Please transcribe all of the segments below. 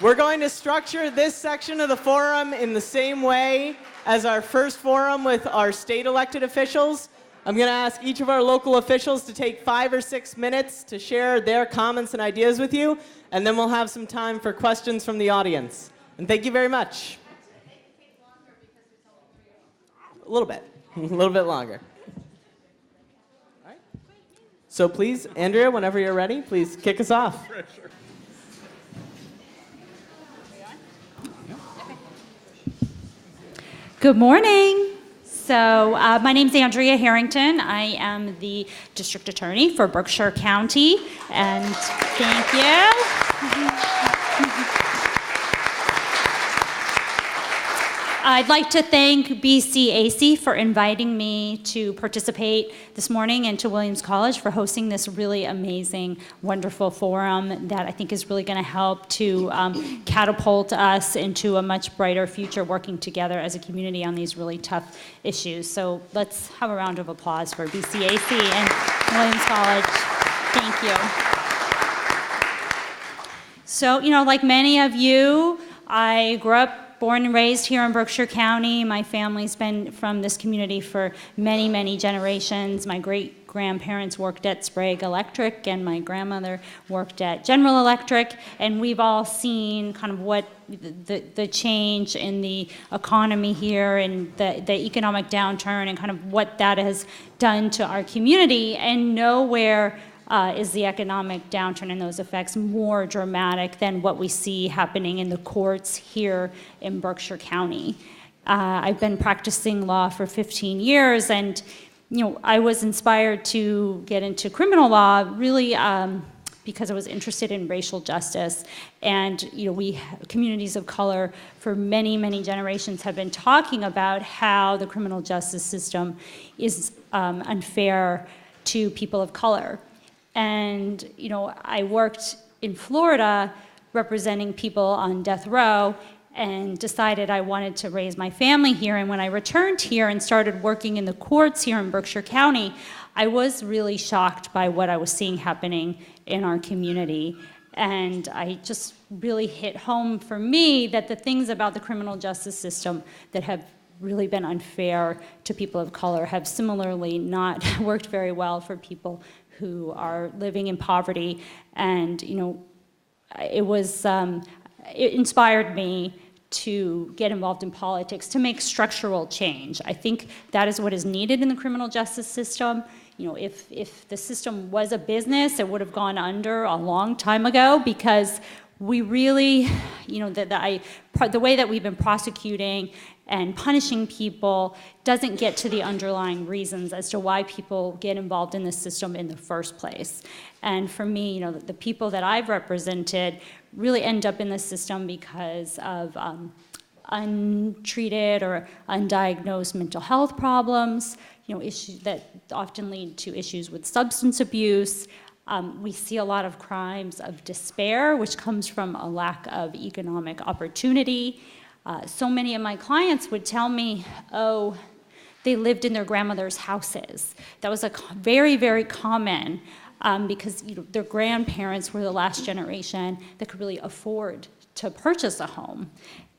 We're going to structure this section of the forum in the same way as our first forum with our state elected officials. I'm going to ask each of our local officials to take 5 or 6 minutes to share their comments and ideas with you, and then we'll have some time for questions from the audience. And thank you very much. A little bit. A little bit longer. All right. So please, Andrea, whenever you're ready, please kick us off. Sure. Good morning. So my name's Andrea Harrington. I am the district attorney for Berkshire County, and thank you. I'd like to thank BCAC for inviting me to participate this morning, and to Williams College for hosting this really amazing, wonderful forum that I think is really going to help to catapult us into a much brighter future working together as a community on these really tough issues. So let's have a round of applause for BCAC and Williams College. Thank you. So, like many of you, I grew up born and raised here in Berkshire County. My family's been from this community for many, many generations. My great-grandparents worked at Sprague Electric, and my grandmother worked at General Electric, and we've all seen kind of what the change in the economy here and the economic downturn and kind of what that has done to our community, and nowhere is the economic downturn and those effects more dramatic than what we see happening in the courts here in Berkshire County. I've been practicing law for 15 years, and I was inspired to get into criminal law really because I was interested in racial justice. And we communities of color for many, many generations have been talking about how the criminal justice system is unfair to people of color. And, I worked in Florida representing people on death row and decided I wanted to raise my family here. And when I returned here and started working in the courts here in Berkshire County, I was really shocked by what I was seeing happening in our community. And I just really hit home for me that the things about the criminal justice system that have really been unfair to people of color have similarly not worked very well for people who are living in poverty. And it inspired me to get involved in politics, to make structural change. I think that is what is needed in the criminal justice system. If the system was a business, it would have gone under a long time ago, because we really, the way that we've been prosecuting and punishing people doesn't get to the underlying reasons as to why people get involved in the system in the first place. And for me, the people that I've represented really end up in the system because of untreated or undiagnosed mental health problems, issues that often lead to issues with substance abuse. We see a lot of crimes of despair, which comes from a lack of economic opportunity. So many of my clients would tell me, they lived in their grandmother's houses. That was very, very common because their grandparents were the last generation that could really afford to purchase a home.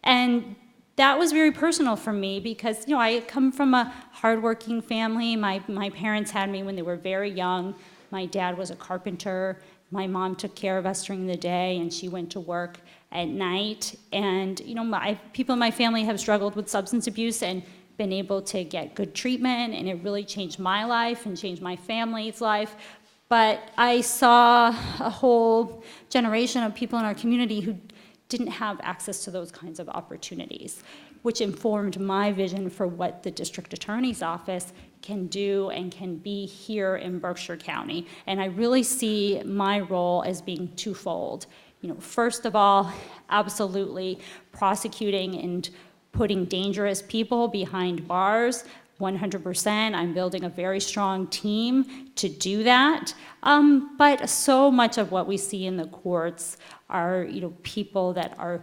And that was very personal for me because I come from a hardworking family. My parents had me when they were very young. My dad was a carpenter. My mom took care of us during the day, and she went to work at night. And people in my family have struggled with substance abuse and been able to get good treatment, and it really changed my life and changed my family's life. But I saw a whole generation of people in our community who didn't have access to those kinds of opportunities, which informed my vision for what the district attorney's office can do and can be here in Berkshire County. And I really see my role as being twofold. First of all, absolutely prosecuting and putting dangerous people behind bars, 100%. I'm building a very strong team to do that. But so much of what we see in the courts are, people that are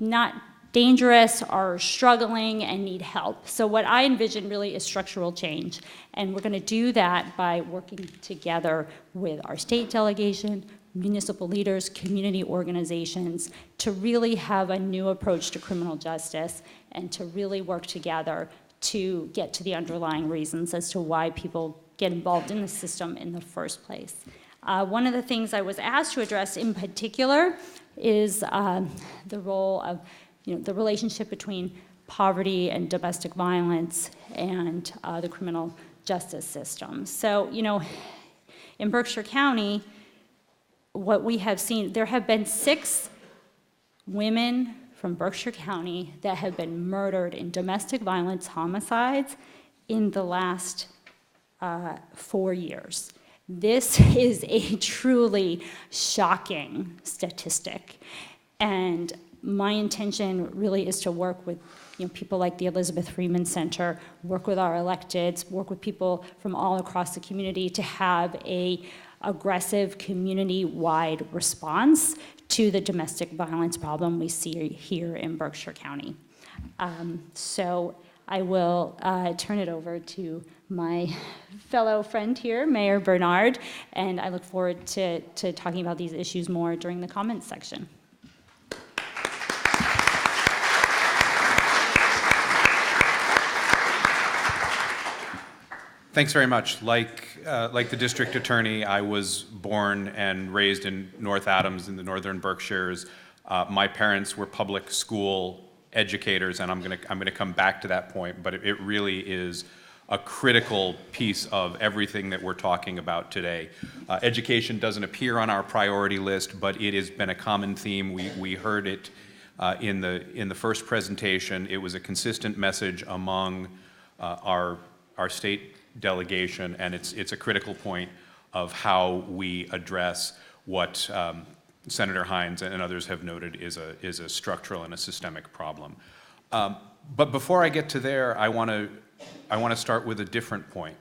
not dangerous, are struggling, and need help. So what I envision really is structural change. And we're going to do that by working together with our state delegation, municipal leaders, community organizations, to really have a new approach to criminal justice and to really work together to get to the underlying reasons as to why people get involved in the system in the first place. One of the things I was asked to address in particular is the role of, the relationship between poverty and domestic violence and the criminal justice system. So, in Berkshire County, what we have seen, there have been 6 women from Berkshire County that have been murdered in domestic violence homicides in the last 4 years. This is a truly shocking statistic. And my intention really is to work with people like the Elizabeth Freeman Center, work with our electeds, work with people from all across the community to have a aggressive community-wide response to the domestic violence problem we see here in Berkshire County. So I will turn it over to my fellow friend here, Mayor Bernard, and I look forward to talking about these issues more during the comments section. Thanks very much. Like the district attorney, I was born and raised in North Adams in the northern Berkshires. My parents were public school educators, and I'm gonna come back to that point, but it really is a critical piece of everything that we're talking about today. Education doesn't appear on our priority list, but it has been a common theme. We heard it in the first presentation. It was a consistent message among our state delegation, and it's a critical point of how we address what Senator Hines and others have noted is a structural and a systemic problem. But before I get to there, I want to start with a different point.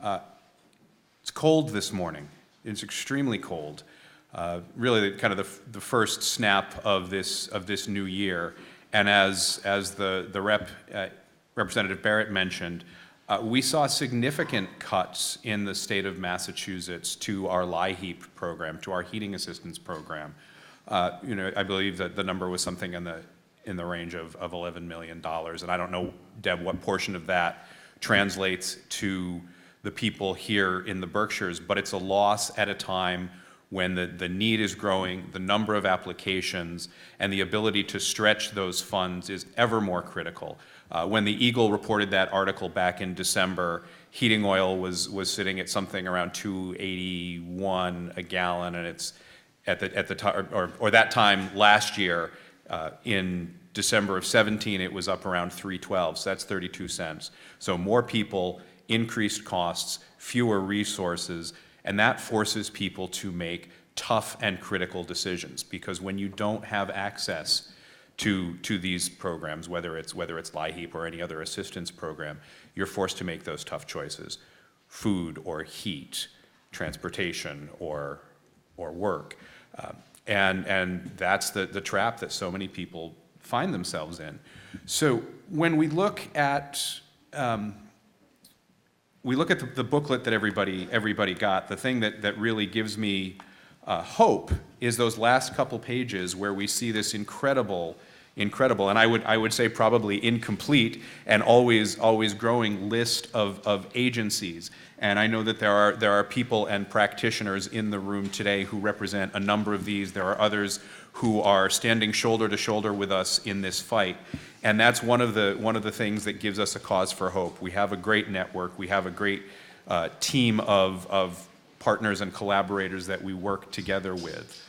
It's cold this morning. It's extremely cold. Really, kind of the first snap of this new year. And as the Representative Barrett mentioned, we saw significant cuts in the state of Massachusetts to our LIHEAP program, to our heating assistance program. I believe that the number was something in the range of $11 million, and I don't know, Deb, what portion of that translates to the people here in the Berkshires, but it's a loss at a time when the need is growing, the number of applications, and the ability to stretch those funds is ever more critical. When the Eagle reported that article back in December, heating oil was sitting at something around $2.81 a gallon, and it's at the time, or that time last year, in December of 17, it was up around $3.12, so that's 32 cents. So more people, increased costs, fewer resources, and that forces people to make tough and critical decisions, because when you don't have access to these programs, whether it's LIHEAP or any other assistance program, you're forced to make those tough choices: food or heat, transportation or work, and that's the trap that so many people find themselves in. So when we look at the booklet that everybody got, the thing that really gives me hope is those last couple pages where we see this incredible, and I would say probably incomplete and always growing list of agencies. And I know that there are people and practitioners in the room today who represent a number of these. There are others who are standing shoulder to shoulder with us in this fight. And that's one of the things that gives us a cause for hope. We have a great network. We have a great team of partners and collaborators that we work together with.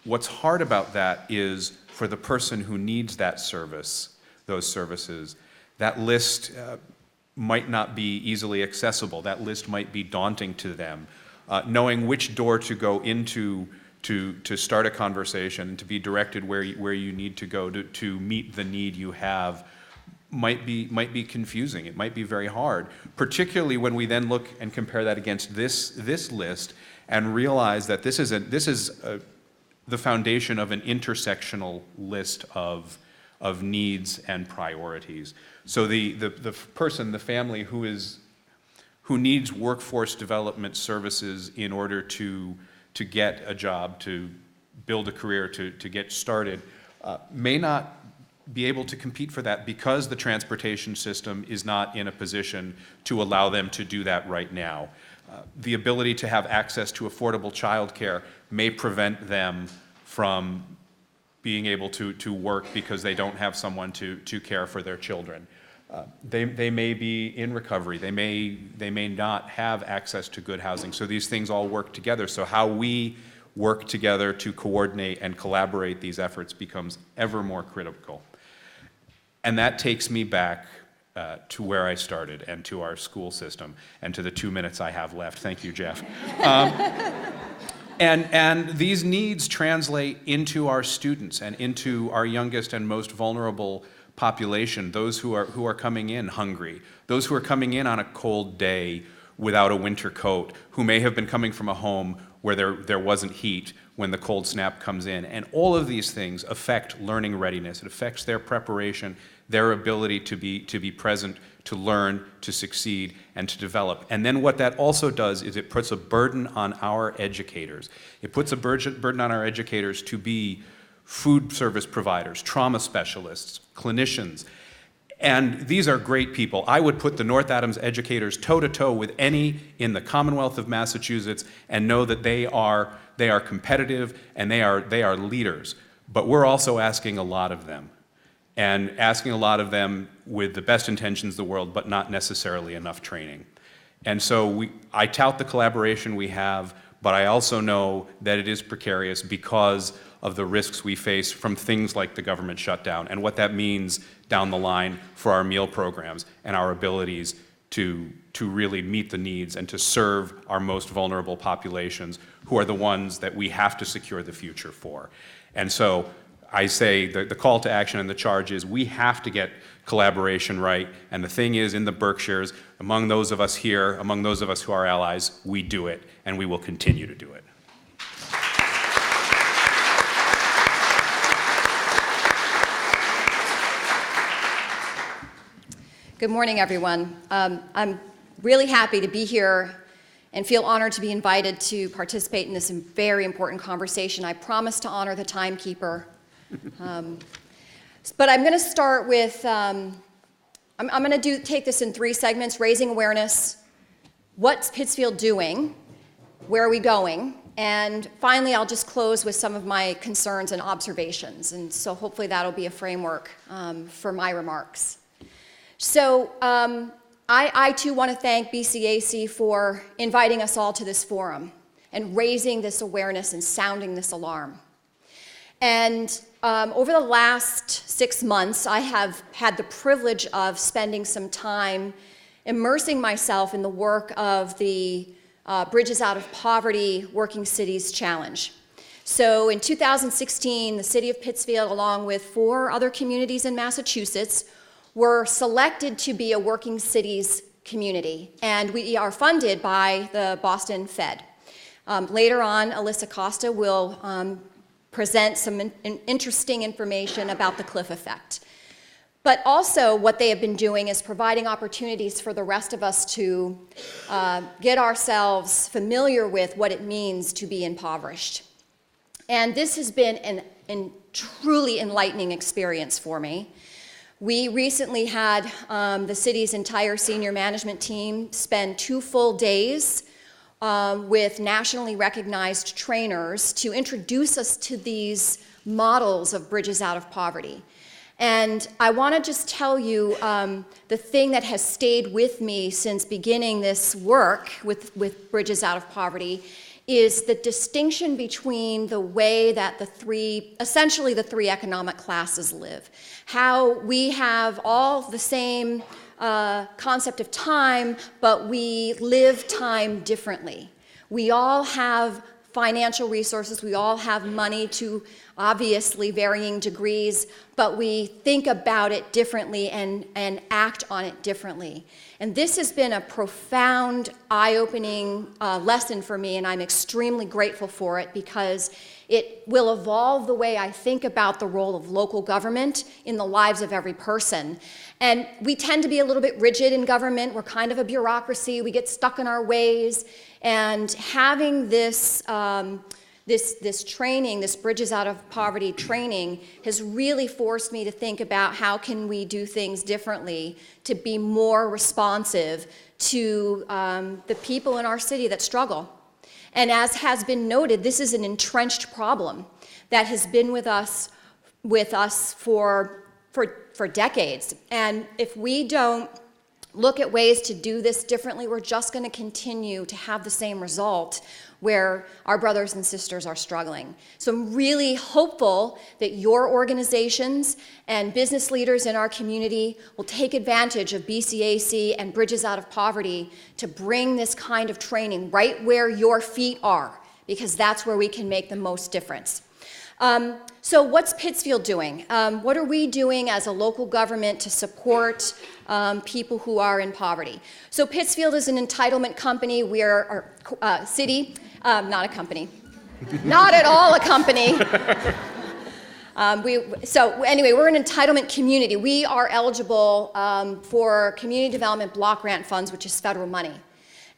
What's hard about that is for the person who needs that service, those services, that list might not be easily accessible. That list might be daunting to them. Knowing which door to go into to start a conversation and to be directed where you need to go to meet the need you have might be confusing. It might be very hard, particularly when we then look and compare that against this list and realize that this is the foundation of an intersectional list of needs and priorities. So the person, the family who is who needs workforce development services in order to get a job, to build a career, to get started, may not be able to compete for that because the transportation system is not in a position to allow them to do that right now. The ability to have access to affordable childcare may prevent them from being able to work because they don't have someone to care for their children. They may be in recovery. They may not have access to good housing. So these things all work together. So how we work together to coordinate and collaborate these efforts becomes ever more critical. And that takes me back to where I started and to our school system and to the 2 minutes I have left. Thank you, Jeff. And these needs translate into our students and into our youngest and most vulnerable population, those who are coming in hungry, those who are coming in on a cold day without a winter coat, who may have been coming from a home where there wasn't heat when the cold snap comes in. And all of these things affect learning readiness. It affects their preparation, their ability to be present, to learn, to succeed, and to develop. And then what that also does is it puts a burden on our educators. It puts a burden on our educators to be food service providers, trauma specialists, clinicians. And these are great people. I would put the North Adams educators toe-to-toe with any in the Commonwealth of Massachusetts and know that they are competitive and they are leaders. But we're also asking a lot of them. And asking a lot of them with the best intentions in the world, but not necessarily enough training. And so I tout the collaboration we have, but I also know that it is precarious because of the risks we face from things like the government shutdown and what that means down the line for our meal programs and our abilities to really meet the needs and to serve our most vulnerable populations, who are the ones that we have to secure the future for. And so I say the call to action and the charge is we have to get collaboration right. And the thing is, in the Berkshires, among those of us here, among those of us who are allies, we do it, and we will continue to do it. Good morning, everyone. I'm really happy to be here and feel honored to be invited to participate in this very important conversation. I promise to honor the timekeeper. But I'm going to start with, I'm going to take this in 3 segments: raising awareness, what's Pittsfield doing, where are we going, and finally I'll just close with some of my concerns and observations. And so hopefully that'll be a framework for my remarks. So I too want to thank BCAC for inviting us all to this forum and raising this awareness and sounding this alarm. And over the last 6 months, I have had the privilege of spending some time immersing myself in the work of the Bridges Out of Poverty Working Cities Challenge. So in 2016, the city of Pittsfield, along with 4 other communities in Massachusetts, were selected to be a Working Cities community, and we are funded by the Boston Fed. Later on, Alisa Costa will present some interesting information about the cliff effect. But also what they have been doing is providing opportunities for the rest of us to get ourselves familiar with what it means to be impoverished. And this has been a truly enlightening experience for me. We recently had the city's entire senior management team spend 2 full days with nationally recognized trainers to introduce us to these models of bridges out of poverty. And I want to just tell you the thing that has stayed with me since beginning this work with Bridges Out of Poverty is the distinction between the way that essentially the three economic classes live. How we have all the same concept of time, but we live time differently. We all have financial resources, we all have money to obviously varying degrees, but we think about it differently and act on it differently. And this has been a profound, eye-opening lesson for me, and I'm extremely grateful for it because it will evolve the way I think about the role of local government in the lives of every person. And we tend to be a little bit rigid in government. We're kind of a bureaucracy. We get stuck in our ways. And having this this training, this Bridges Out of Poverty training, has really forced me to think about how can we do things differently to be more responsive to the people in our city that struggle. And as has been noted, this is an entrenched problem that has been with us for decades. And if we don't look at ways to do this differently, we're just going to continue to have the same result where our brothers and sisters are struggling. So I'm really hopeful that your organizations and business leaders in our community will take advantage of BCAC and Bridges Out of Poverty to bring this kind of training right where your feet are, because that's where we can make the most difference. So what's Pittsfield doing? What are we doing as a local government to support people who are in poverty? So Pittsfield is an entitlement company. We are a city, not a company. Not at all a company. So anyway, we're an entitlement community. We are eligible for community development block grant funds, which is federal money.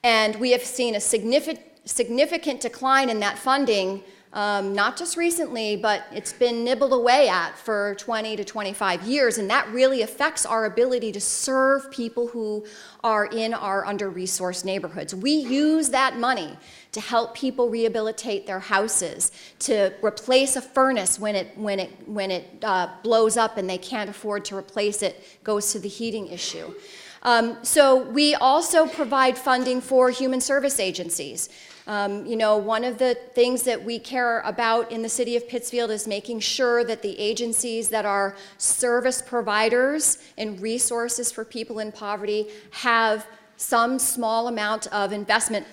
And we have seen a significant decline in that funding, not just recently, but it's been nibbled away at for 20 to 25 years, and that really affects our ability to serve people who are in our under-resourced neighborhoods. We use that money to help people rehabilitate their houses, to replace a furnace when it blows up and they can't afford to replace it, goes to the heating issue. So we also provide funding for human service agencies. One of the things that we care about in the city of Pittsfield is making sure that the agencies that are service providers and resources for people in poverty have some small amount of investment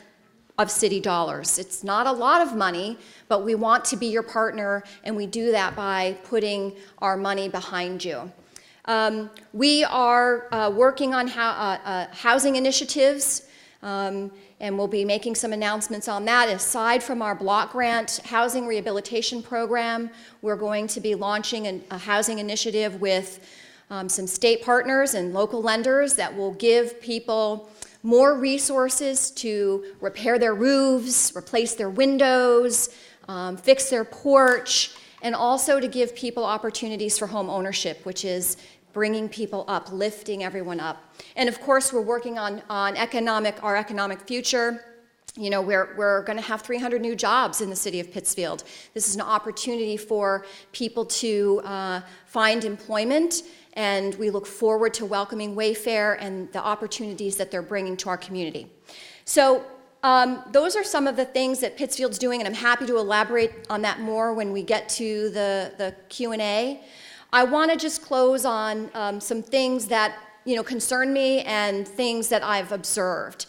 of city dollars. It's not a lot of money, but we want to be your partner, and we do that by putting our money behind you. We are working on housing initiatives, and we'll be making some announcements on that. Aside from our block grant housing rehabilitation program, we're going to be launching a housing initiative with some state partners and local lenders that will give people more resources to repair their roofs, replace their windows, fix their porch, and also to give people opportunities for home ownership, which is bringing people up, lifting everyone up. And of course, we're working on our economic future. We're going to have 300 new jobs in the city of Pittsfield. This is an opportunity for people to find employment, and we look forward to welcoming Wayfair and the opportunities that they're bringing to our community. So those are some of the things that Pittsfield's doing, and I'm happy to elaborate on that more when we get to the Q&A. I want to just close on some things that concern me and things that I've observed.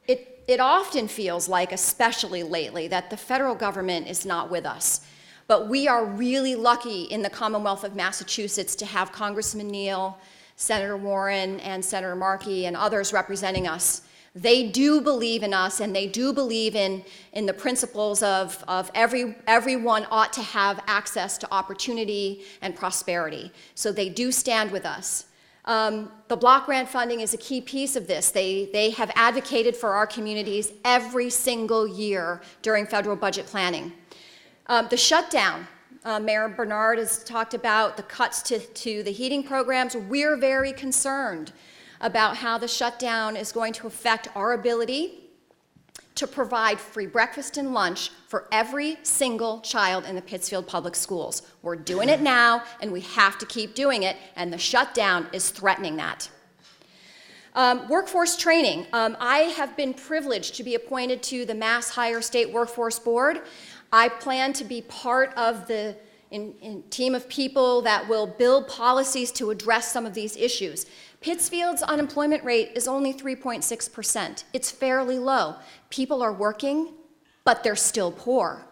It often feels like, especially lately, that the federal government is not with us. But we are really lucky in the Commonwealth of Massachusetts to have Congressman Neal, Senator Warren, and Senator Markey, and others representing us. They do believe in us, and they do believe in the principles of everyone ought to have access to opportunity and prosperity. So they do stand with us. The block grant funding is a key piece of this. They have advocated for our communities every single year during federal budget planning. The shutdown, Mayor Bernard has talked about the cuts to the heating programs. We're very concerned about how the shutdown is going to affect our ability to provide free breakfast and lunch for every single child in the Pittsfield Public Schools. We're doing it now, and we have to keep doing it, and the shutdown is threatening that. Workforce training. I have been privileged to be appointed to the Mass Higher State Workforce Board. I plan to be part of the team of people that will build policies to address some of these issues. Pittsfield's unemployment rate is only 3.6%. It's fairly low. People are working, but they're still poor.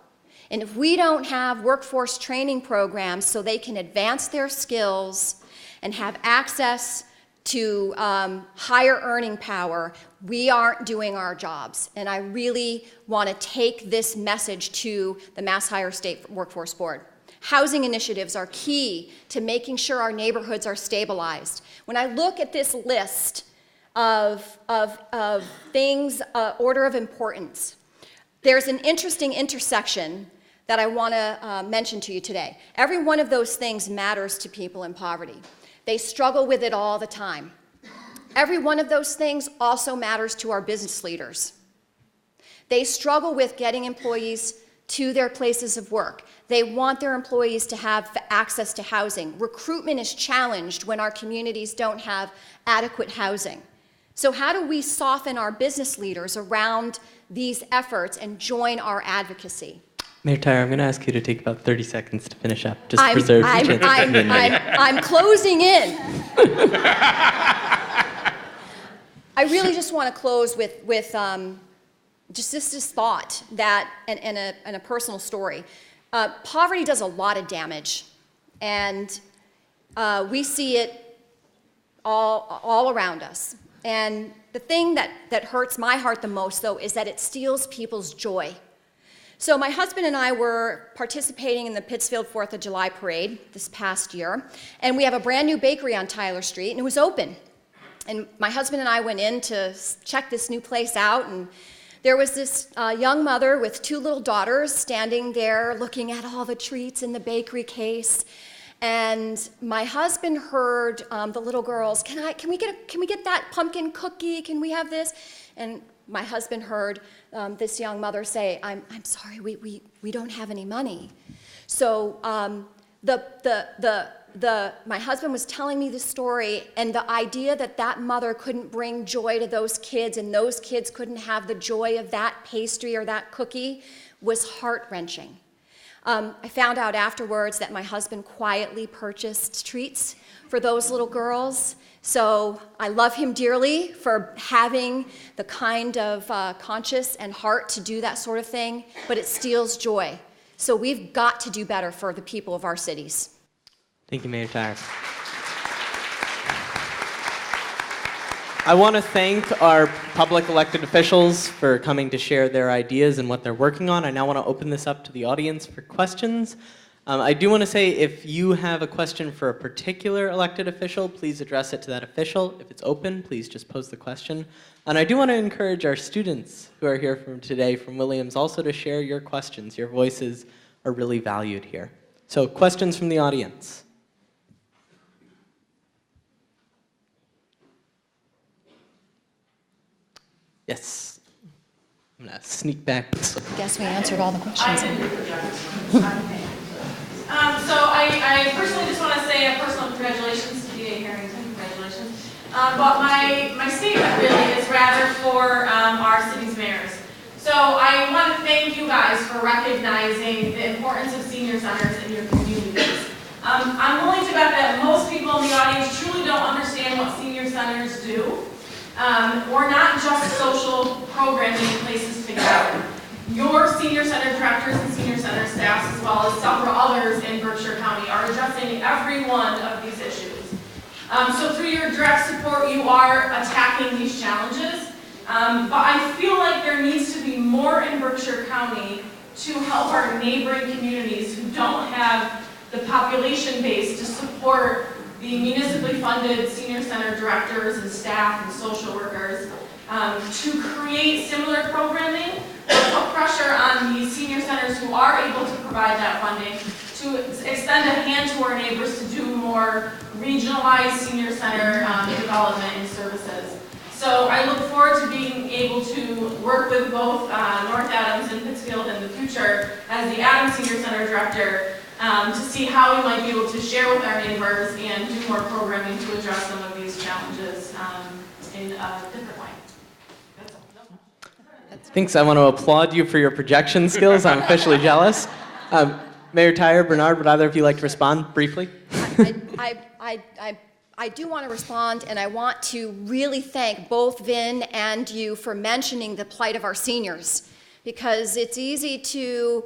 And if we don't have workforce training programs so they can advance their skills and have access to higher earning power, we aren't doing our jobs. And I really want to take this message to the Mass Higher State Workforce Board. Housing initiatives are key to making sure our neighborhoods are stabilized. When I look at this list of things, order of importance, there's an interesting intersection that I want to mention to you today. Every one of those things matters to people in poverty. They struggle with it all the time. Every one of those things also matters to our business leaders. They struggle with getting employees to their places of work. They want their employees to have access to housing. Recruitment is challenged when our communities don't have adequate housing. So how do we soften our business leaders around these efforts and join our advocacy? Mayor Tyer, I'm going to ask you to take about 30 seconds to finish up. Just preserve the chance. I'm closing in. I really just want to close with just this thought that, and a personal story. Poverty does a lot of damage, and we see it all around us. And the thing that hurts my heart the most, though, is that it steals people's joy. So my husband and I were participating in the Pittsfield 4th of July parade this past year, and we have a brand new bakery on Tyler Street, and it was open. And my husband and I went in to check this new place out, and there was this young mother with 2 little daughters standing there looking at all the treats in the bakery case. And my husband heard the little girls, can we get that pumpkin cookie? Can we have this? And my husband heard this young mother say, I'm sorry, we don't have any money. So my husband was telling me the story, and the idea that mother couldn't bring joy to those kids and those kids couldn't have the joy of that pastry or that cookie was heart-wrenching. I found out afterwards that my husband quietly purchased treats for those little girls. So I love him dearly for having the kind of conscience and heart to do that sort of thing, but it steals joy. So we've got to do better for the people of our cities. Thank you, Mayor Tyer. I want to thank our public elected officials for coming to share their ideas and what they're working on. I now want to open this up to the audience for questions. I do want to say if you have a question for a particular elected official, please address it to that official. If it's open, please just pose the question. And I do want to encourage our students who are here today from Williams also to share your questions. Your voices are really valued here. So questions from the audience. Yes. I'm going to sneak back this way. I guess we answered all the questions. So I personally just want to say a personal congratulations to DA Harrington, congratulations. But my statement really is rather for our city's mayors. So I want to thank you guys for recognizing the importance of senior centers in your communities. I'm willing to bet that most people in the audience truly don't understand what senior centers do. We're not just social programming places to gather. Your senior center directors and senior center staffs, as well as several others in Berkshire County, are addressing every one of these issues. So through your direct support, you are attacking these challenges. But I feel like there needs to be more in Berkshire County to help our neighboring communities who don't have the population base to support the municipally funded senior center directors and staff and social workers to create similar programming, put pressure on the senior centers who are able to provide that funding to extend a hand to our neighbors to do more regionalized senior center development and services. So I look forward to being able to work with both North Adams and Pittsfield in the future as the Adams Senior Center Director to see how we might be able to share with our neighbors and do more programming to address some of these challenges in a different way. Thanks. I want to applaud you for your projection skills. I'm officially jealous. Mayor Tyer, Bernard, would either of you like to respond briefly? I do want to respond, and I want to really thank both Vin and you for mentioning the plight of our seniors, because it's easy to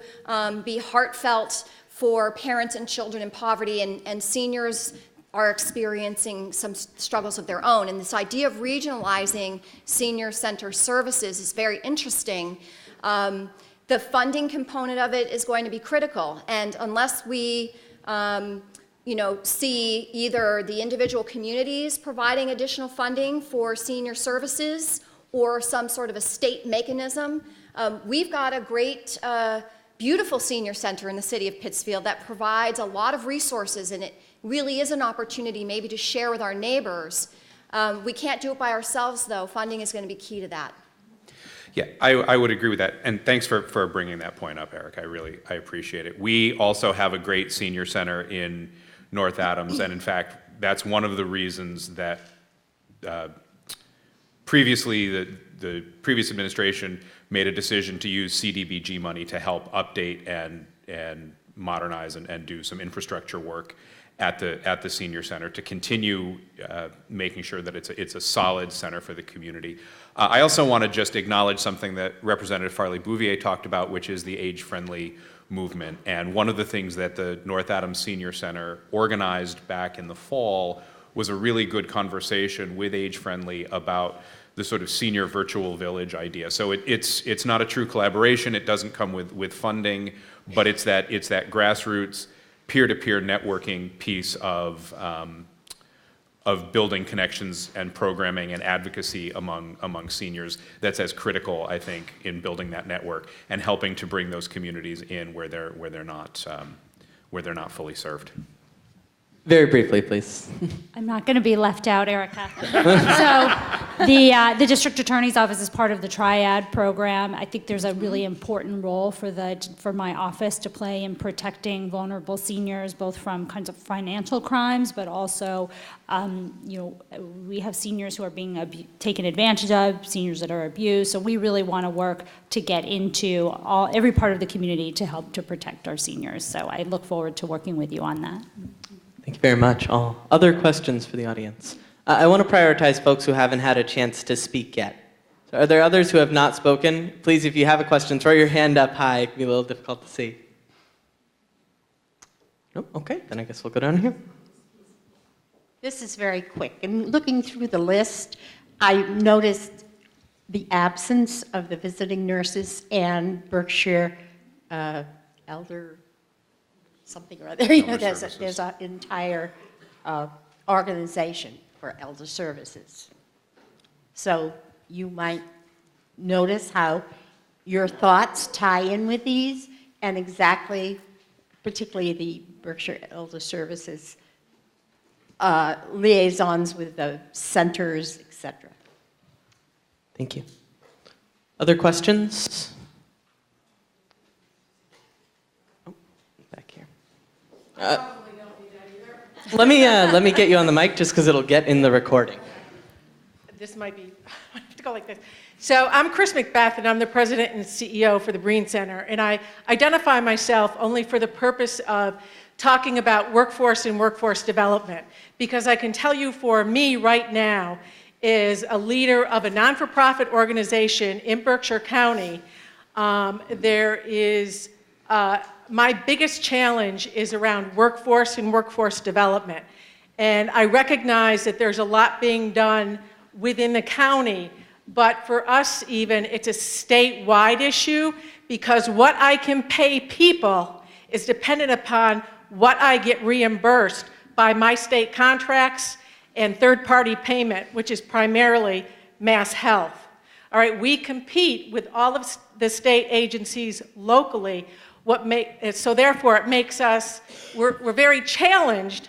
be heartfelt for parents and children in poverty, and seniors are experiencing some struggles of their own. And this idea of regionalizing senior center services is very interesting. The funding component of it is going to be critical, and unless we see either the individual communities providing additional funding for senior services or some sort of a state mechanism, we've got a great, beautiful senior center in the city of Pittsfield that provides a lot of resources, and it really is an opportunity maybe to share with our neighbors. We can't do it by ourselves, though. Funding is going to be key to that. Yeah, I would agree with that, and thanks for bringing that point up, Eric. I appreciate it. We also have a great senior center in North Adams, and in fact, that's one of the reasons that previously the previous administration made a decision to use CDBG money to help update and modernize and do some infrastructure work at the senior center to continue making sure that it's a solid center for the community. I also want to just acknowledge something that Representative Farley-Bouvier talked about, which is the age-friendly movement. And one of the things that the North Adams Senior Center organized back in the fall was a really good conversation with Age Friendly about the sort of senior virtual village idea. So it's not a true collaboration. It doesn't come with funding, but it's that grassroots peer-to-peer networking piece of building connections and programming and advocacy among seniors that's as critical, I think, in building that network and helping to bring those communities in where they're not fully served. Very briefly, please. I'm not going to be left out, Erica. So the district attorney's office is part of the Triad program. I think there's a really important role for my office to play in protecting vulnerable seniors, both from kinds of financial crimes, but also, we have seniors who are being taken advantage of, seniors that are abused. So we really want to work to get into every part of the community to help to protect our seniors. So I look forward to working with you on that. Thank you very much. All other questions for the audience? I want to prioritize folks who haven't had a chance to speak yet. So are there others who have not spoken? Please, if you have a question, throw your hand up high. It can be a little difficult to see. Nope. Okay, then I guess we'll go down here. This is very quick. And looking through the list, I noticed the absence of the visiting nurses and Berkshire elder something or other. There's an entire organization for elder services. So you might notice how your thoughts tie in with these and exactly, particularly the Berkshire Elder Services liaisons with the centers, etc. Thank you. Other questions? Oh, back here. Let me get you on the mic just because it'll get in the recording. This might be, I have to go like this. So I'm Chris McBeth, and I'm the president and CEO for the Breen Center. And I identify myself only for the purpose of talking about workforce and workforce development, because I can tell you for me right now, is a leader of a non-for-profit organization in Berkshire County, my biggest challenge is around workforce and workforce development. And I recognize that there's a lot being done within the county, but for us even, it's a statewide issue, because what I can pay people is dependent upon what I get reimbursed by my state contracts and third-party payment, which is primarily Mass Health. All right, we compete with all of the state agencies locally, so therefore it makes us, we're very challenged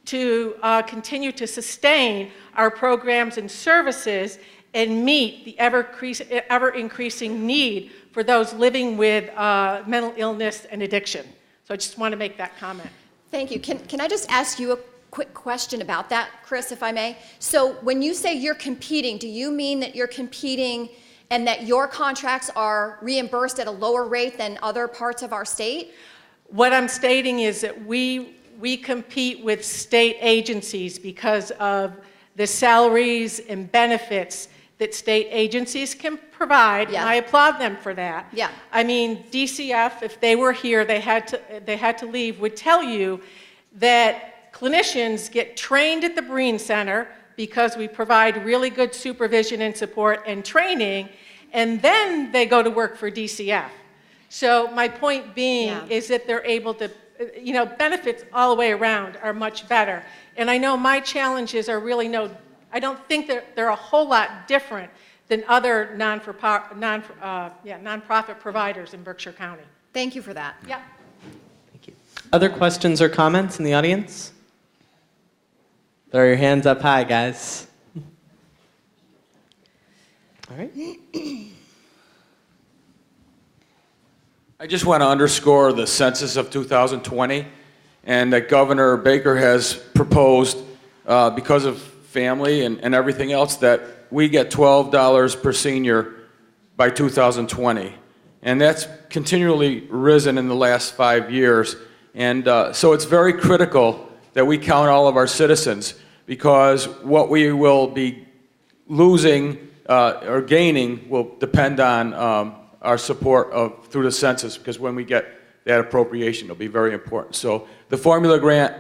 to continue to sustain our programs and services and meet the ever-increasing need for those living with mental illness and addiction. So I just want to make that comment. Thank you. Can I just ask you a quick question about that, Chris, if I may? So when you say you're competing, do you mean that you're competing and that your contracts are reimbursed at a lower rate than other parts of our state? What I'm stating is that we compete with state agencies because of the salaries and benefits that state agencies can provide, Yeah. and I applaud them for that. Yeah. I mean, DCF, if they were here, they had to leave, would tell you that clinicians get trained at the Breen Center because we provide really good supervision and support and training, and then they go to work for DCF. So my point being Yeah. is that they're able to, benefits all the way around are much better. And I know my challenges are really I don't think they're a whole lot different than other nonprofit providers in Berkshire County. Thank you for that. Yeah. Thank you. Other questions or comments in the audience? Throw your hands up high, guys. All right. I just want to underscore the census of 2020 and that Governor Baker has proposed, because of family and everything else, that we get $12 per senior by 2020. And that's continually risen in the last 5 years. And so it's very critical that we count all of our citizens, because what we will be losing or gaining will depend on our support through the census, because when we get that appropriation, it'll be very important. So the formula grant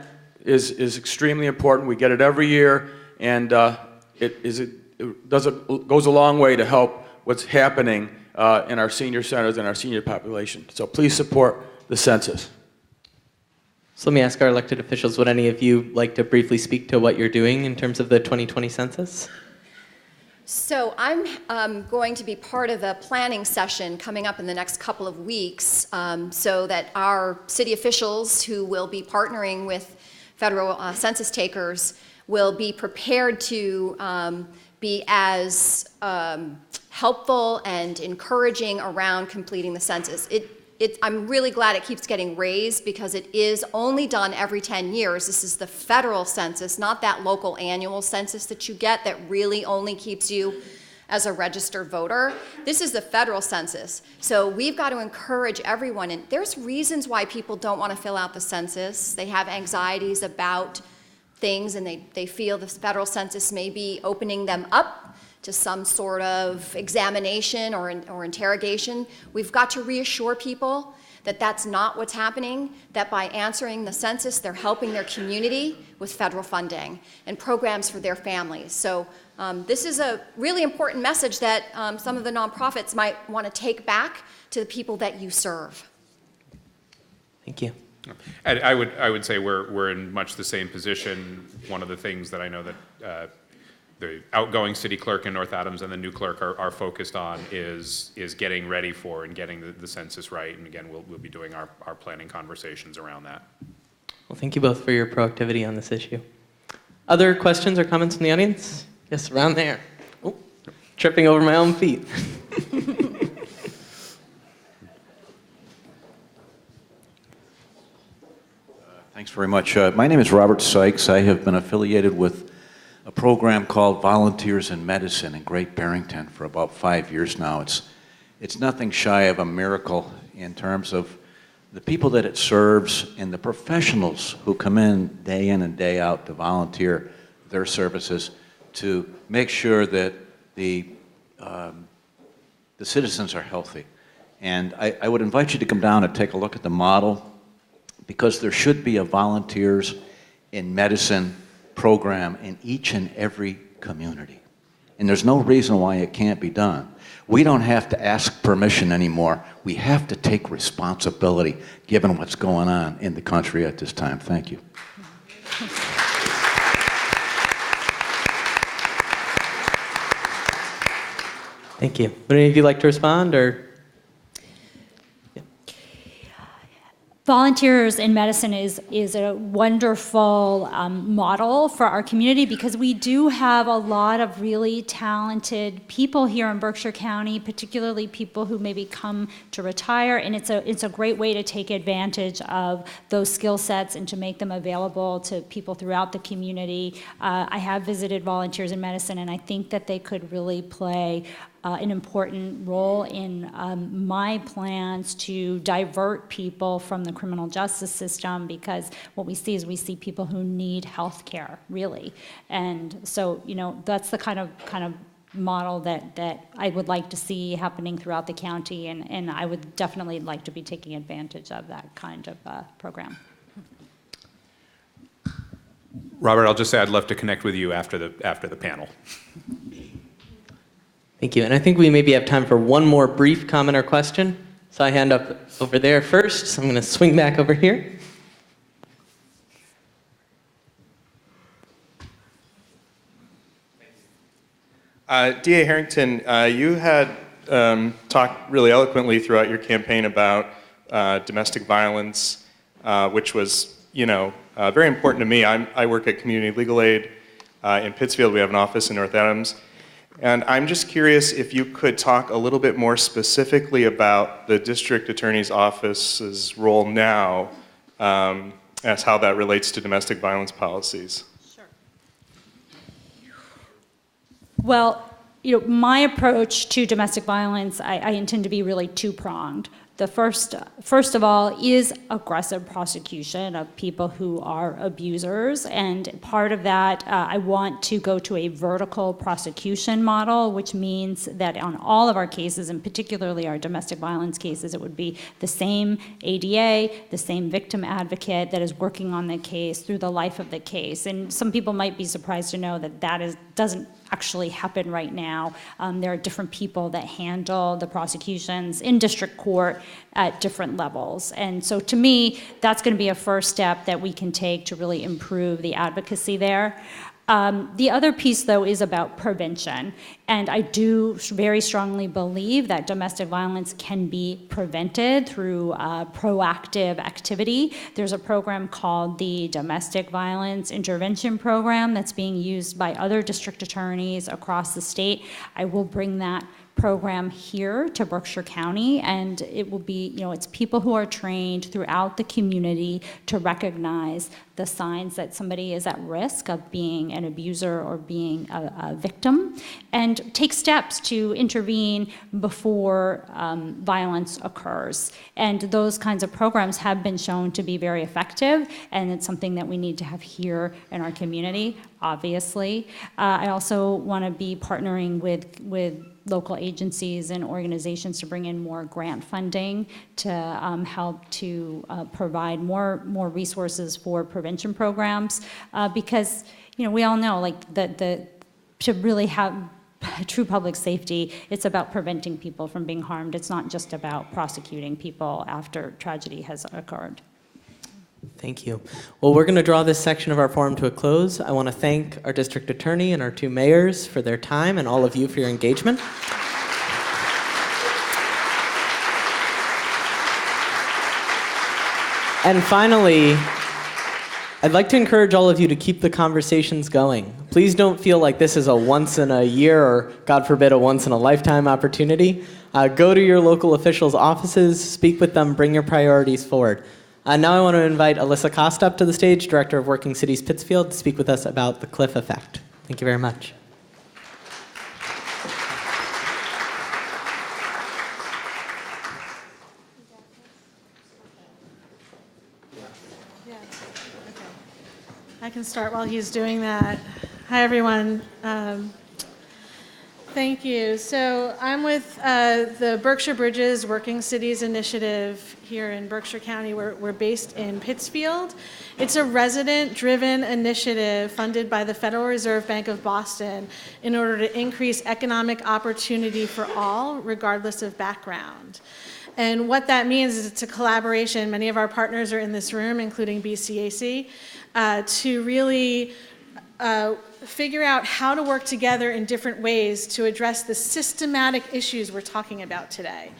is extremely important. We get it every year, and it goes a long way to help what's happening in our senior centers and our senior population. So please support the census. So let me ask our elected officials, would any of you like to briefly speak to what you're doing in terms of the 2020 census? So I'm going to be part of a planning session coming up in the next couple of weeks, so that our city officials who will be partnering with federal census takers will be prepared to be as helpful and encouraging around completing the census. I'm really glad it keeps getting raised, because it is only done every 10 years. This is the federal census, not that local annual census that you get that really only keeps you as a registered voter. This is the federal census. So we've got to encourage everyone. And there's reasons why people don't want to fill out the census. They have anxieties about things, and they feel the federal census may be opening them up to some sort of examination or interrogation. We've got to reassure people that that's not what's happening, that by answering the census, they're helping their community with federal funding and programs for their families. So this is a really important message that some of the nonprofits might want to take back to the people that you serve. Thank you. And I would say we're in much the same position. One of the things that I know that the outgoing city clerk in North Adams and the new clerk are focused on is getting ready for and getting the census right. And again, we'll be doing our planning conversations around that. Well, thank you both for your proactivity on this issue. Other questions or comments from the audience? Yes, around there. Oh, tripping over my own feet. Thanks very much. My name is Robert Sykes. I have been affiliated with a program called Volunteers in Medicine in Great Barrington for about 5 years now. It's nothing shy of a miracle in terms of the people that it serves and the professionals who come in and day out to volunteer their services to make sure that the citizens are healthy. And I would invite you to come down and take a look at the model, because there should be a Volunteers in Medicine program in each and every community. And there's no reason why it can't be done. We don't have to ask permission anymore. We have to take responsibility given what's going on in the country at this time. Thank you. Thank you. Would any of you like to respond, or? Volunteers in Medicine is a wonderful model for our community, because we do have a lot of really talented people here in Berkshire County, particularly people who maybe come to retire, and it's a great way to take advantage of those skill sets and to make them available to people throughout the community. I have visited Volunteers in Medicine, and I think that they could really play an important role in my plans to divert people from the criminal justice system, because what we see people who need health care, really. And so, that's the kind of model that I would like to see happening throughout the county, and I would definitely like to be taking advantage of that kind of program. Robert, I'll just say I'd love to connect with you after the panel. Thank you. And I think we maybe have time for one more brief comment or question. So I hand up over there first. So I'm going to swing back over here. DA Harrington, you had talked really eloquently throughout your campaign about domestic violence, which was, very important to me. I work at Community Legal Aid in Pittsfield. We have an office in North Adams. And I'm just curious if you could talk a little bit more specifically about the district attorney's office's role now as how that relates to domestic violence policies. Sure. Well, my approach to domestic violence, I intend to be really two-pronged. The first of all is aggressive prosecution of people who are abusers, and part of that, I want to go to a vertical prosecution model, which means that on all of our cases, and particularly our domestic violence cases, it would be the same ADA, the same victim advocate that is working on the case through the life of the case. And some people might be surprised to know that doesn't actually happen right now. There are different people that handle the prosecutions in district court at different levels. And so to me, that's going to be a first step that we can take to really improve the advocacy there. The other piece, though, is about prevention. And I do very strongly believe that domestic violence can be prevented through proactive activity. There's a program called the Domestic Violence Intervention Program that's being used by other district attorneys across the state. I will bring that program here to Berkshire County, and it will be, it's people who are trained throughout the community to recognize the signs that somebody is at risk of being an abuser or being a victim, and take steps to intervene before violence occurs. And those kinds of programs have been shown to be very effective, and it's something that we need to have here in our community, obviously. I also want to be partnering with local agencies and organizations to bring in more grant funding to help to provide more resources for prevention programs, because we all know to really have true public safety, it's about preventing people from being harmed. It's not just about prosecuting people after tragedy has occurred. Thank you. Well, we're going to draw this section of our forum to a close. I want to thank our district attorney and our two mayors for their time, and all of you for your engagement. And finally, I'd like to encourage all of you to keep the conversations going. Please don't feel like this is a once in a year or, God forbid, a once in a lifetime opportunity. Go to your local officials' offices, speak with them, bring your priorities forward. Now I want to invite Alisa Costa up to the stage, Director of Working Cities Pittsfield, to speak with us about the cliff effect. Thank you very much. I can start while he's doing that. Hi, everyone. Thank you. So I'm with the Berkshire Bridges Working Cities Initiative here in Berkshire County. We're based in Pittsfield. It's a resident-driven initiative funded by the Federal Reserve Bank of Boston in order to increase economic opportunity for all, regardless of background. And what that means is it's a collaboration. Many of our partners are in this room, including BCAC, to really figure out how to work together in different ways to address the systematic issues we're talking about today.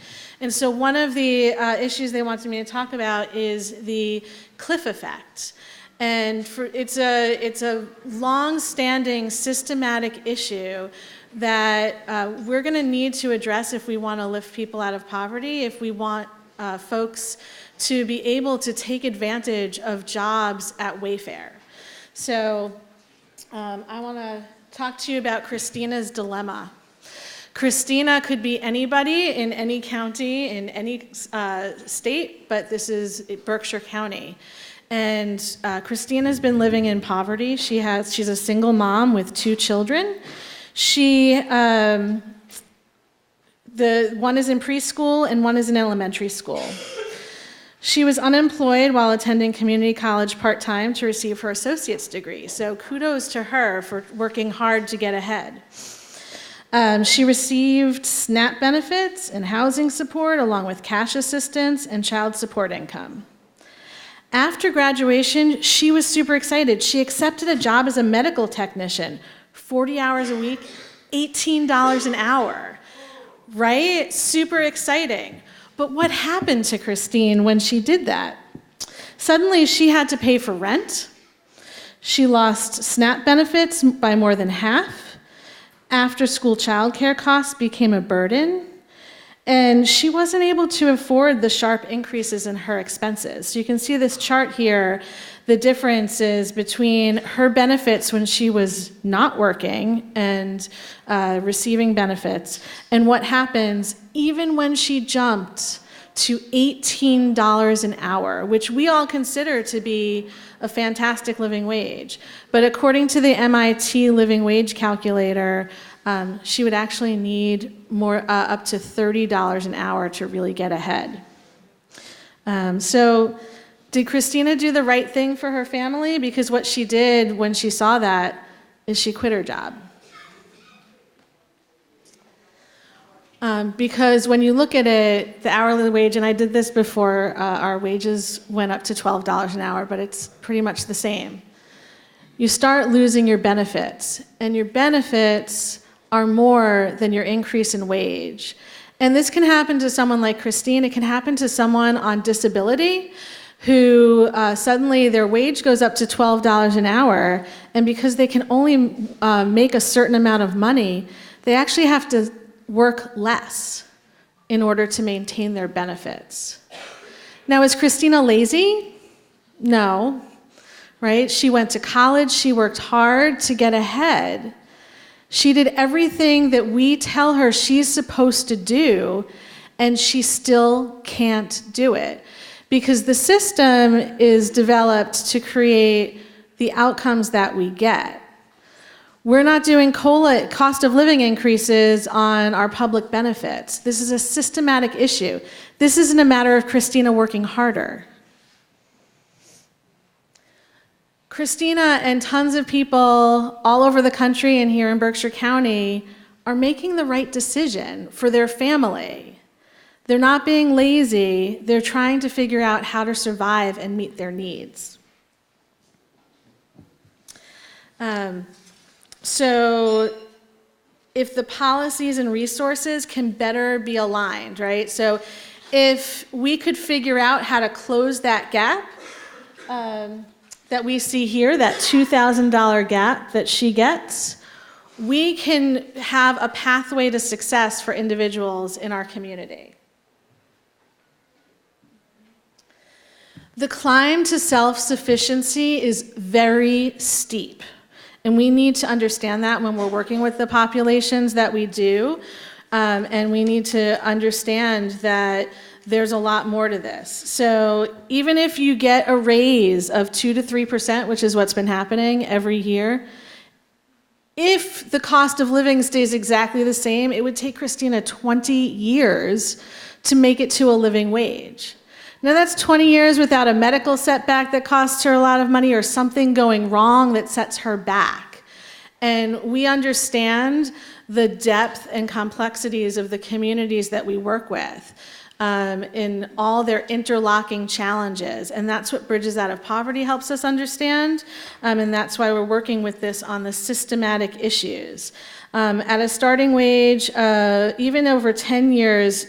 And so one of the issues they wanted me to talk about is the cliff effect. And it's a long-standing systematic issue that we're going to need to address if we want to lift people out of poverty, if we want folks to be able to take advantage of jobs at Wayfair. So I want to talk to you about Christina's dilemma. Christina could be anybody in any county, in any state, but this is Berkshire County. And Christina's been living in poverty. She's a single mom with 2 children. The one is in preschool and one is in elementary school. She was unemployed while attending community college part-time to receive her associate's degree. So kudos to her for working hard to get ahead. She received SNAP benefits and housing support along with cash assistance and child support income. After graduation, she was super excited. She accepted a job as a medical technician, 40 hours a week, $18 an hour, right? Super exciting. But what happened to Christine when she did that? Suddenly, she had to pay for rent. She lost SNAP benefits by more than half. After-school childcare costs became a burden. And she wasn't able to afford the sharp increases in her expenses. So you can see this chart here, the differences between her benefits when she was not working and receiving benefits, and what happens even when she jumped to $18 an hour, which we all consider to be a fantastic living wage. But according to the MIT living wage calculator, she would actually need more, up to $30 an hour to really get ahead. So did Christina do the right thing for her family? Because what she did when she saw that is she quit her job. Because when you look at it, the hourly wage, and I did this before, our wages went up to $12 an hour, but it's pretty much the same. You start losing your benefits, and your benefits are more than your increase in wage. And this can happen to someone like Christine. It can happen to someone on disability who suddenly their wage goes up to $12 an hour, and because they can only make a certain amount of money, they actually have to work less in order to maintain their benefits. Now, is Christina lazy? No, right? She went to college, she worked hard to get ahead. She did everything that we tell her she's supposed to do, and she still can't do it because the system is developed to create the outcomes that we get. We're not doing cost of living increases on our public benefits. This is a systematic issue. This isn't a matter of Christina working harder. Christina and tons of people all over the country and here in Berkshire County are making the right decision for their family. They're not being lazy. They're trying to figure out how to survive and meet their needs. So if the policies and resources can better be aligned, right? So if we could figure out how to close that gap that we see here, that $2,000 gap that she gets, we can have a pathway to success for individuals in our community. The climb to self-sufficiency is very steep. And we need to understand that when we're working with the populations that we do. And we need to understand that there's a lot more to this. So even if you get a raise of 2 to 3%, which is what's been happening every year, if the cost of living stays exactly the same, it would take Christina 20 years to make it to a living wage. Now that's 20 years without a medical setback that costs her a lot of money or something going wrong that sets her back. And we understand the depth and complexities of the communities that we work with in all their interlocking challenges. And that's what Bridges Out of Poverty helps us understand. And that's why we're working with this on the systematic issues. At a starting wage, even over 10 years,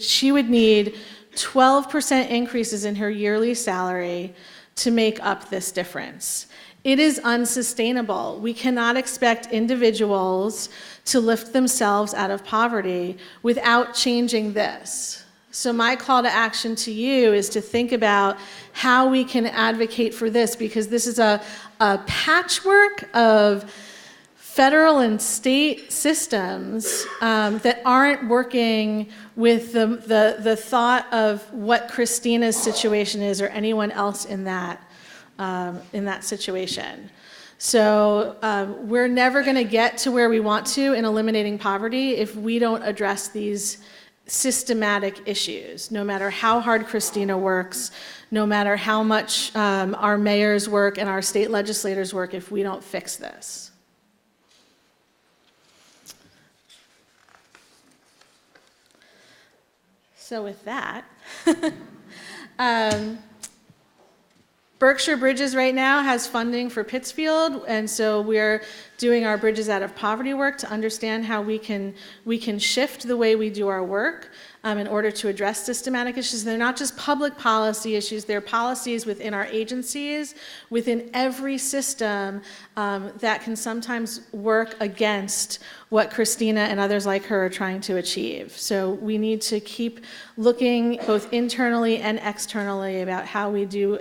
she would need 12% increases in her yearly salary to make up this difference. It is unsustainable. We cannot expect individuals to lift themselves out of poverty without changing this. So my call to action to you is to think about how we can advocate for this, because this is a patchwork of federal and state systems that aren't working with the thought of what Christina's situation is or anyone else in that situation. So we're never going to get to where we want to in eliminating poverty if we don't address these systematic issues, no matter how hard Christina works, no matter how much our mayors work and our state legislators work, if we don't fix this. So with that, Berkshire Bridges right now has funding for Pittsfield, and so we're doing our Bridges Out of Poverty work to understand how we can shift the way we do our work in order to address systematic issues. They're not just public policy issues, they're policies within our agencies, within every system that can sometimes work against what Christina and others like her are trying to achieve. So we need to keep looking both internally and externally about how we do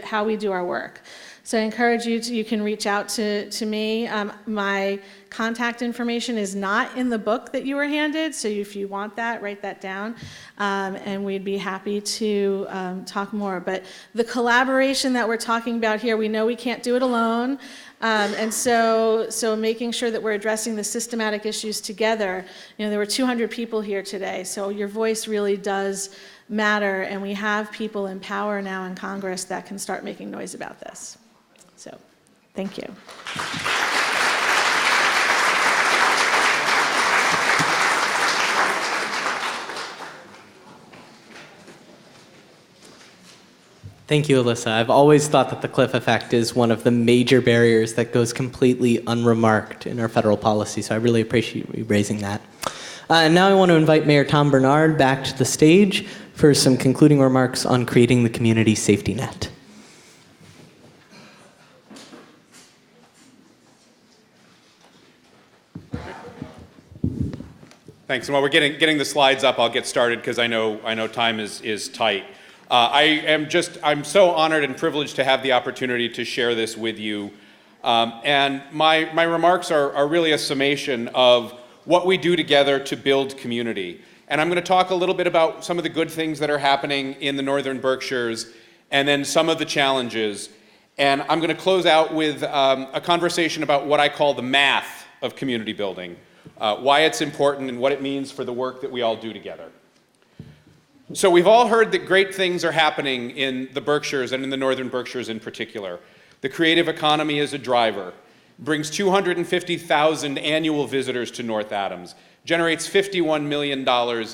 our work. So I encourage you you can reach out to me. My contact information is not in the book that you were handed, so if you want that, write that down, and we'd be happy to talk more. But the collaboration that we're talking about here, we know we can't do it alone, and so making sure that we're addressing the systematic issues together. You know, there were 200 people here today, so your voice really does matter, and we have people in power now in Congress that can start making noise about this. So, thank you. Thank you, Alisa. I've always thought that the cliff effect is one of the major barriers that goes completely unremarked in our federal policy, so I really appreciate you raising that. And now I want to invite Mayor Tom Bernard back to the stage for some concluding remarks on creating the community safety net. Thanks. And while we're getting the slides up, I'll get started because I know time is tight. I'm so honored and privileged to have the opportunity to share this with you. And my remarks are really a summation of what we do together to build community. And I'm going to talk a little bit about some of the good things that are happening in the Northern Berkshires and then some of the challenges. And I'm going to close out with a conversation about what I call the math of community building. Why it's important and what it means for the work that we all do together. So we've all heard that great things are happening in the Berkshires and in the Northern Berkshires in particular. The creative economy is a driver, brings 250,000 annual visitors to North Adams, generates $51 million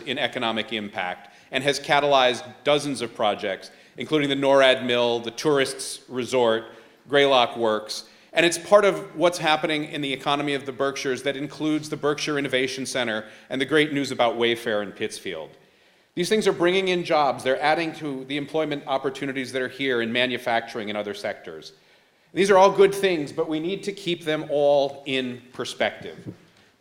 in economic impact, and has catalyzed dozens of projects, including the NORAD Mill, the Tourists Resort, Greylock Works. And it's part of what's happening in the economy of the Berkshires that includes the Berkshire Innovation Center and the great news about Wayfair in Pittsfield. These things are bringing in jobs. They're adding to the employment opportunities that are here in manufacturing and other sectors. These are all good things, but we need to keep them all in perspective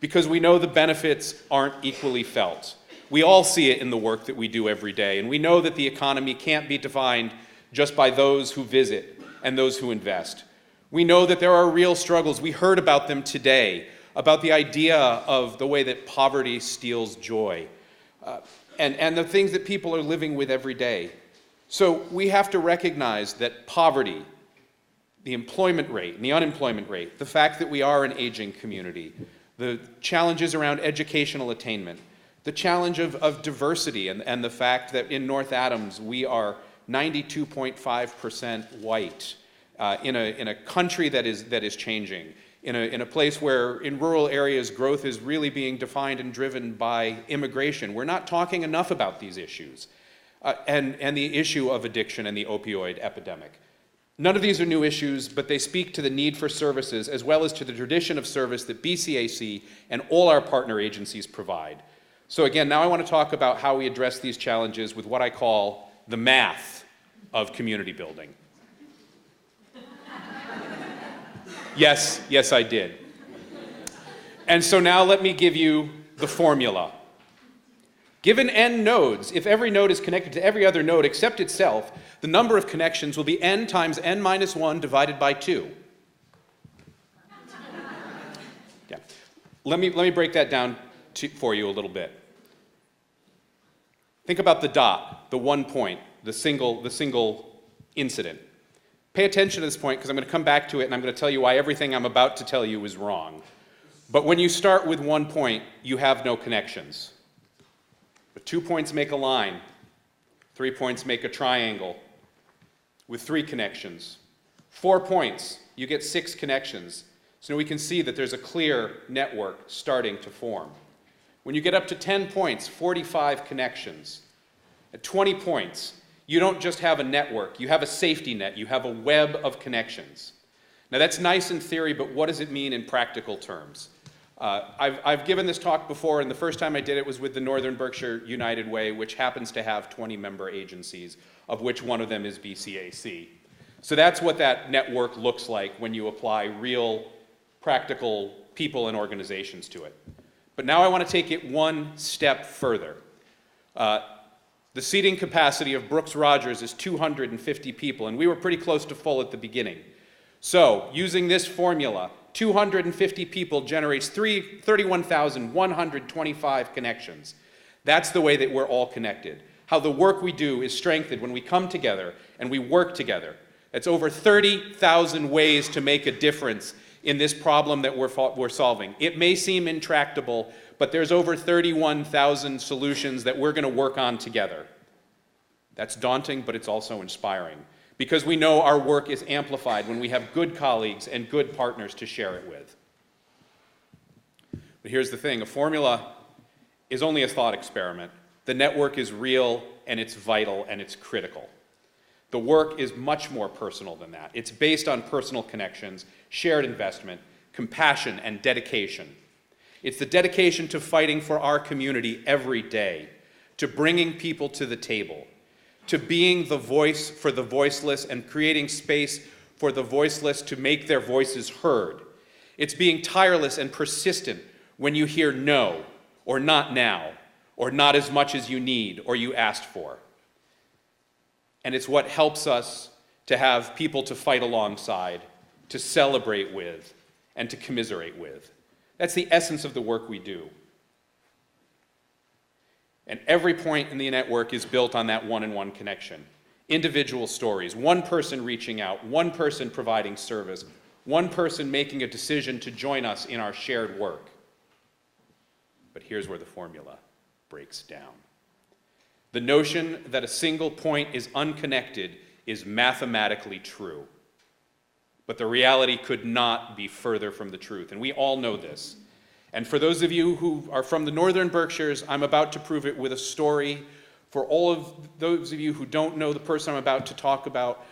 because we know the benefits aren't equally felt. We all see it in the work that we do every day, and we know that the economy can't be defined just by those who visit and those who invest. We know that there are real struggles. We heard about them today, about the idea of the way that poverty steals joy, and the things that people are living with every day. So we have to recognize that poverty, the employment rate and the unemployment rate, the fact that we are an aging community, the challenges around educational attainment, the challenge of diversity and the fact that in North Adams we are 92.5% white, in a country that is changing, in a place where in rural areas growth is really being defined and driven by immigration. We're not talking enough about these issues, and the issue of addiction and the opioid epidemic. None of these are new issues, but they speak to the need for services as well as to the tradition of service that BCAC and all our partner agencies provide. So again, now I want to talk about how we address these challenges with what I call the math of community building. Yes, I did. And so now let me give you the formula. Given n nodes, if every node is connected to every other node except itself, the number of connections will be n times n minus 1 divided by 2. Yeah. Let me break that down for you a little bit. Think about the dot, the 1 point, the single incident. Pay attention to this point because I'm going to come back to it and I'm going to tell you why everything I'm about to tell you is wrong. But when you start with 1 point, you have no connections. But 2 points make a line. 3 points make a triangle with 3 connections. 4 points, you get 6 connections. So we can see that there's a clear network starting to form. When you get up to 10 points, 45 connections. At 20 points, you don't just have a network, you have a safety net, you have a web of connections. Now that's nice in theory, but what does it mean in practical terms? I've given this talk before, and the first time I did it was with the Northern Berkshire United Way, which happens to have 20 member agencies, of which one of them is BCAC. So that's what that network looks like when you apply real, practical people and organizations to it. But now I want to take it one step further. The seating capacity of Brooks Rogers is 250 people, and we were pretty close to full at the beginning. So, using this formula, 250 people generates 31,125 connections. That's the way that we're all connected. How the work we do is strengthened when we come together and we work together. It's over 30,000 ways to make a difference in this problem that we're solving. It may seem intractable, but there's over 31,000 solutions that we're going to work on together. That's daunting, but it's also inspiring, because we know our work is amplified when we have good colleagues and good partners to share it with. But here's the thing, a formula is only a thought experiment. The network is real, and it's vital, and it's critical. The work is much more personal than that. It's based on personal connections, shared investment, compassion, and dedication. It's the dedication to fighting for our community every day, to bringing people to the table, to being the voice for the voiceless and creating space for the voiceless to make their voices heard. It's being tireless and persistent when you hear no, or not now, or not as much as you need or you asked for. And it's what helps us to have people to fight alongside, to celebrate with, and to commiserate with. That's the essence of the work we do. And every point in the network is built on that one-on-one connection. Individual stories, one person reaching out, one person providing service, one person making a decision to join us in our shared work. But here's where the formula breaks down. The notion that a single point is unconnected is mathematically true. But the reality could not be further from the truth, and we all know this. And for those of you who are from the Northern Berkshires, I'm about to prove it with a story. For all of those of you who don't know the person I'm about to talk about,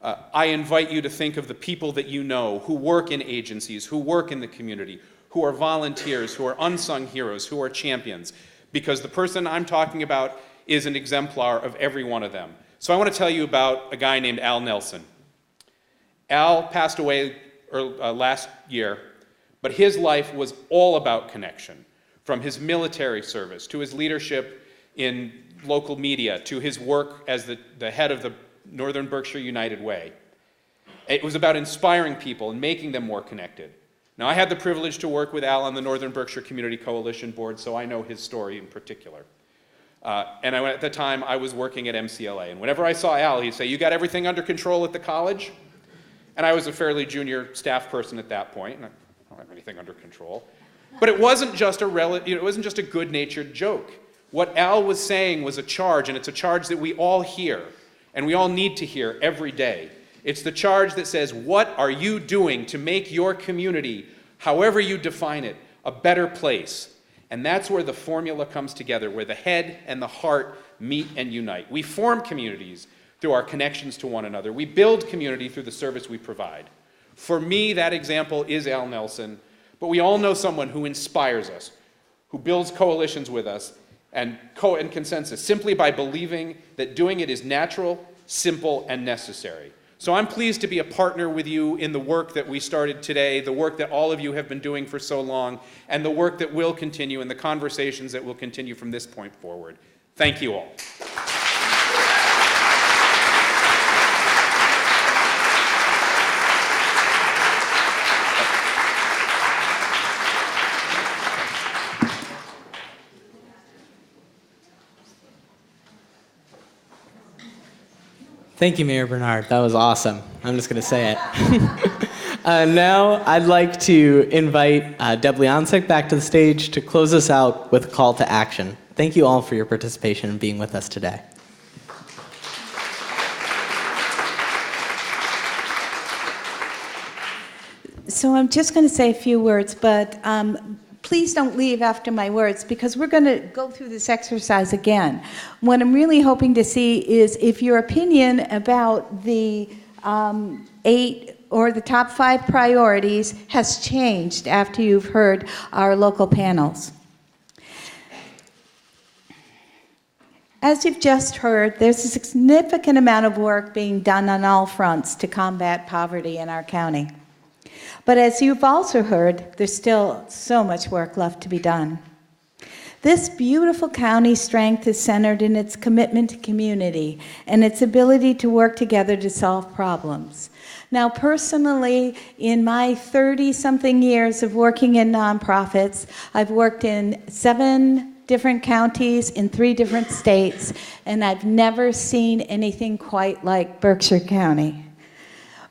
I invite you to think of the people that you know who work in agencies, who work in the community, who are volunteers, who are unsung heroes, who are champions, because the person I'm talking about is an exemplar of every one of them. So I want to tell you about a guy named Al Nelson. Al passed away last year, but his life was all about connection, from his military service to his leadership in local media to his work as the head of the Northern Berkshire United Way. It was about inspiring people and making them more connected. Now, I had the privilege to work with Al on the Northern Berkshire Community Coalition Board, so I know his story in particular. At the time, I was working at MCLA, and whenever I saw Al, he'd say, "You got everything under control at the college?" And I was a fairly junior staff person at that point, and I don't have anything under control. But it wasn't just a good-natured joke. What Al was saying was a charge, and it's a charge that we all hear, and we all need to hear every day. It's the charge that says, what are you doing to make your community, however you define it, a better place? And that's where the formula comes together, where the head and the heart meet and unite. We form communities through our connections to one another. We build community through the service we provide. For me, that example is Al Nelson, but we all know someone who inspires us, who builds coalitions with us and consensus simply by believing that doing it is natural, simple, and necessary. So I'm pleased to be a partner with you in the work that we started today, the work that all of you have been doing for so long, and the work that will continue and the conversations that will continue from this point forward. Thank you all. Thank you, Mayor Bernard. That was awesome. I'm just going to say it. Now I'd like to invite Deb Leonczyk back to the stage to close us out with a call to action. Thank you all for your participation and being with us today. So I'm just going to say a few words, but please don't leave after my words because we're going to go through this exercise again. What I'm really hoping to see is if your opinion about the 8 or the top 5 priorities has changed after you've heard our local panels. As you've just heard, there's a significant amount of work being done on all fronts to combat poverty in our county. But as you've also heard, there's still so much work left to be done. This beautiful county's strength is centered in its commitment to community and its ability to work together to solve problems. Now, personally, in my 30-something years of working in nonprofits, I've worked in 7 different counties in 3 different states, and I've never seen anything quite like Berkshire County.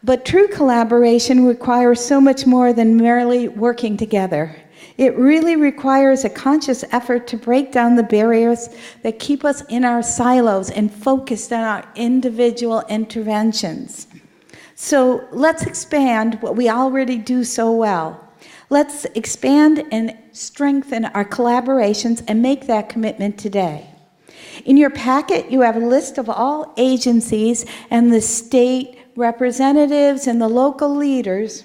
But true collaboration requires so much more than merely working together. It really requires a conscious effort to break down the barriers that keep us in our silos and focused on our individual interventions. So let's expand what we already do so well. Let's expand and strengthen our collaborations and make that commitment today. In your packet, you have a list of all agencies and the state representatives and the local leaders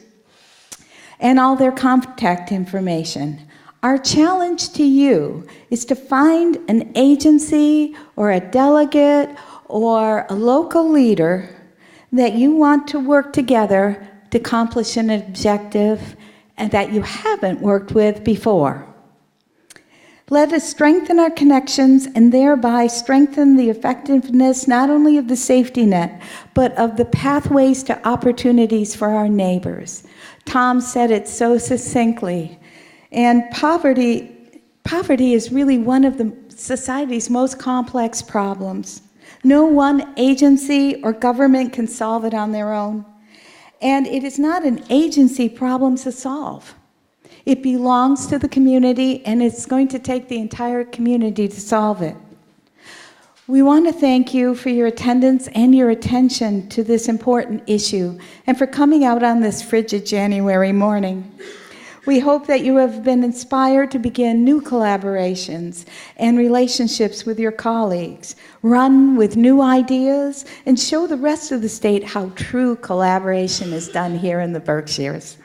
and all their contact information. Our challenge to you is to find an agency or a delegate or a local leader that you want to work together to accomplish an objective and that you haven't worked with before. Let us strengthen our connections and thereby strengthen the effectiveness not only of the safety net, but of the pathways to opportunities for our neighbors. Tom said it so succinctly. And poverty is really one of the society's most complex problems. No one agency or government can solve it on their own. And it is not an agency problem to solve. It belongs to the community, and it's going to take the entire community to solve it. We want to thank you for your attendance and your attention to this important issue, and for coming out on this frigid January morning. We hope that you have been inspired to begin new collaborations and relationships with your colleagues, run with new ideas, and show the rest of the state how true collaboration is done here in the Berkshires.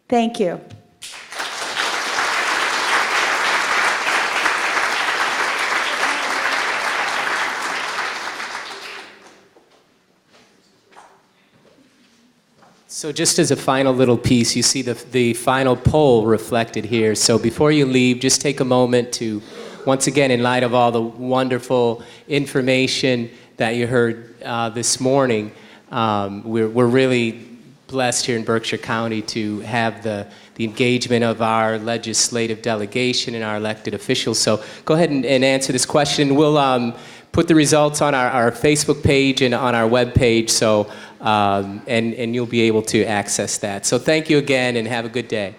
Thank you. So just as a final little piece, you see the final poll reflected here. So before you leave, just take a moment to, once again, in light of all the wonderful information that you heard this morning, we're really blessed here in Berkshire County to have the engagement of our legislative delegation and our elected officials. So go ahead and answer this question. We'll put the results on our Facebook page and on our web page, so and you'll be able to access that. So thank you again and have a good day.